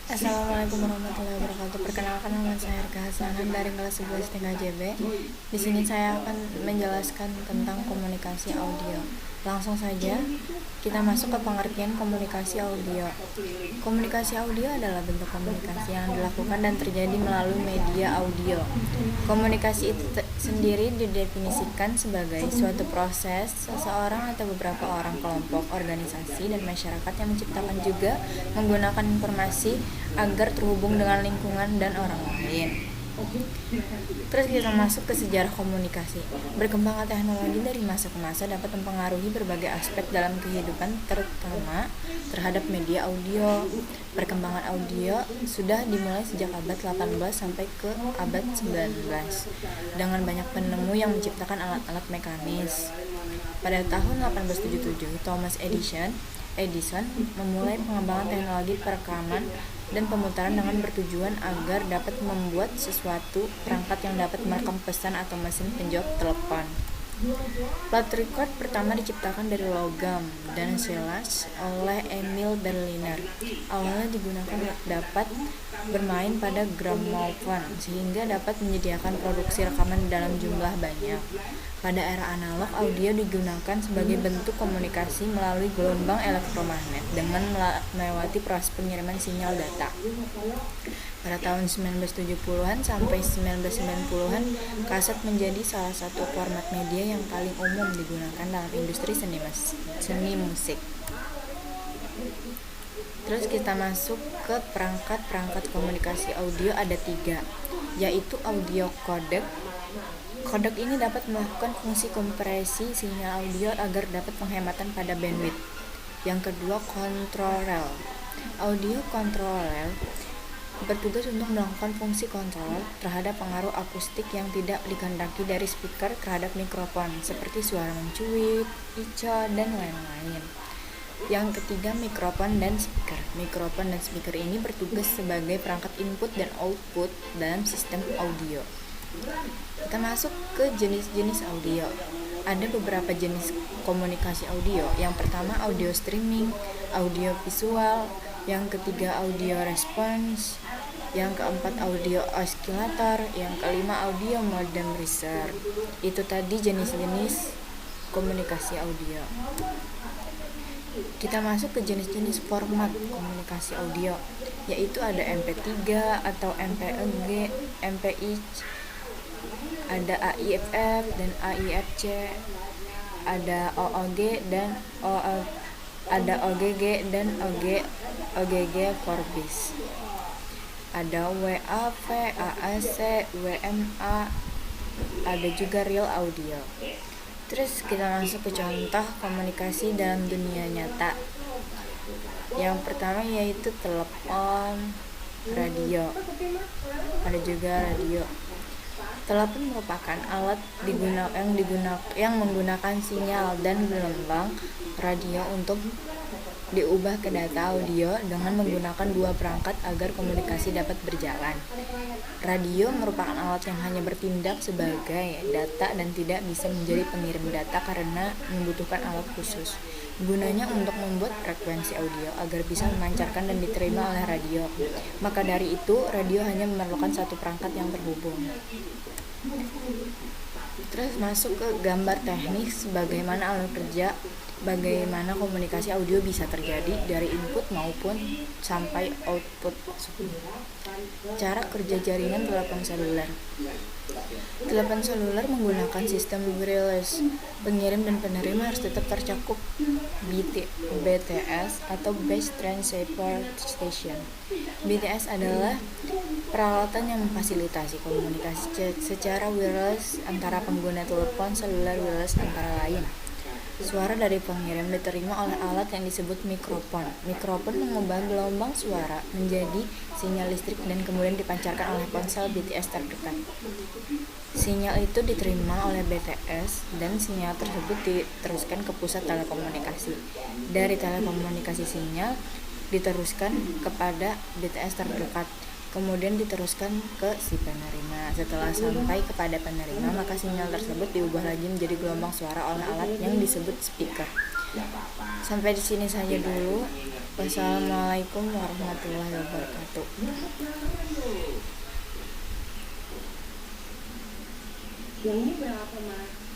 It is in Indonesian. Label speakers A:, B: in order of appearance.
A: Assalamualaikum warahmatullahi wabarakatuh. Perkenalkan, nama saya Erka Hasanan dari kelas 11 TKJB. Di sini saya akan menjelaskan tentang komunikasi audio. Langsung saja kita masuk ke pengertian komunikasi audio. Komunikasi audio adalah bentuk komunikasi yang dilakukan dan terjadi melalui media audio. Komunikasi itu sendiri didefinisikan sebagai suatu proses seseorang atau beberapa orang, kelompok, organisasi, dan masyarakat yang menciptakan juga menggunakan informasi agar terhubung dengan lingkungan dan orang lain. Terus kita masuk ke sejarah komunikasi. Berkembangnya teknologi dari masa ke masa dapat mempengaruhi berbagai aspek dalam kehidupan, terutama terhadap media audio. Perkembangan audio sudah dimulai sejak abad 18 sampai ke abad 19 dengan banyak penemu yang menciptakan alat-alat mekanis. Pada tahun 1877, Thomas Edison memulai pengembangan teknologi perekaman dan pemutaran dengan bertujuan agar dapat membuat sesuatu perangkat yang dapat merekam pesan atau mesin penjawab telepon. Plat record pertama diciptakan dari logam dan silas oleh Emil Berliner. Awalnya digunakan dapat bermain pada gramofon sehingga dapat menyediakan produksi rekaman dalam jumlah banyak. Pada era analog, audio digunakan sebagai bentuk komunikasi melalui gelombang elektromagnet dengan melewati proses pengiriman sinyal data. Pada tahun 1970-an sampai 1990-an, kaset menjadi salah satu format media yang paling umum digunakan dalam industri seni musik. Terus kita masuk ke perangkat komunikasi audio, ada 3, yaitu audio codec. Codec ini dapat melakukan fungsi kompresi sinyal audio agar dapat penghematan pada bandwidth. Yang kedua, controller. Audio controller bertugas untuk melakukan fungsi kontrol terhadap pengaruh akustik yang tidak dikehendaki dari speaker terhadap mikrofon, seperti suara mencuit, echo, dan lain-lain. Yang ketiga, mikrofon dan speaker. Mikrofon dan speaker ini bertugas sebagai perangkat input dan output dalam sistem audio. Kita masuk ke jenis-jenis audio. Ada beberapa jenis komunikasi audio. Yang pertama, audio streaming, audio visual. Yang ketiga, audio response. Yang keempat, audio oscillator. Yang kelima, audio modem riser. Itu tadi jenis-jenis komunikasi audio. Kita masuk ke jenis-jenis format komunikasi audio, yaitu ada MP3 atau MPEG, MPI, ada AIFF dan AIFC, ada OOG dan ada OGG dan OGG Vorbis, ada WAV, AAC, WMA, ada juga real audio. Terus kita masuk ke contoh komunikasi dalam dunia nyata. Yang pertama yaitu telepon, radio. Ada juga radio. Telepon merupakan alat yang menggunakan sinyal dan gelombang radio untuk diubah ke data audio dengan menggunakan 2 perangkat agar komunikasi dapat berjalan. Radio merupakan alat yang hanya bertindak sebagai data dan tidak bisa menjadi pengirim data karena membutuhkan alat khusus. Gunanya untuk membuat frekuensi audio agar bisa memancarkan dan diterima oleh radio. Maka dari itu, radio hanya memerlukan 1 perangkat yang terhubung. Terus masuk ke gambar teknis bagaimana alat kerja, bagaimana komunikasi audio bisa terjadi dari input maupun sampai output. Cara kerja jaringan telepon seluler. Telepon seluler menggunakan sistem wireless. Pengirim dan penerima harus tetap tercakup BTS atau Base Transceiver Station. BTS adalah peralatan yang memfasilitasi komunikasi secara wireless antara pengguna telepon seluler wireless antara lain. Suara dari pengirim diterima oleh alat yang disebut mikrofon. Mikrofon mengubah gelombang suara menjadi sinyal listrik dan kemudian dipancarkan oleh ponsel BTS terdekat. Sinyal itu diterima oleh BTS dan sinyal tersebut diteruskan ke pusat telekomunikasi. Dari telekomunikasi sinyal diteruskan kepada BTS terdekat, kemudian diteruskan ke si penerima. Setelah sampai kepada penerima, maka sinyal tersebut diubah lagi menjadi gelombang suara oleh alat yang disebut speaker. Sampai di sini saja dulu. Wassalamualaikum warahmatullahi wabarakatuh.
B: Yang ini berapa, Mas?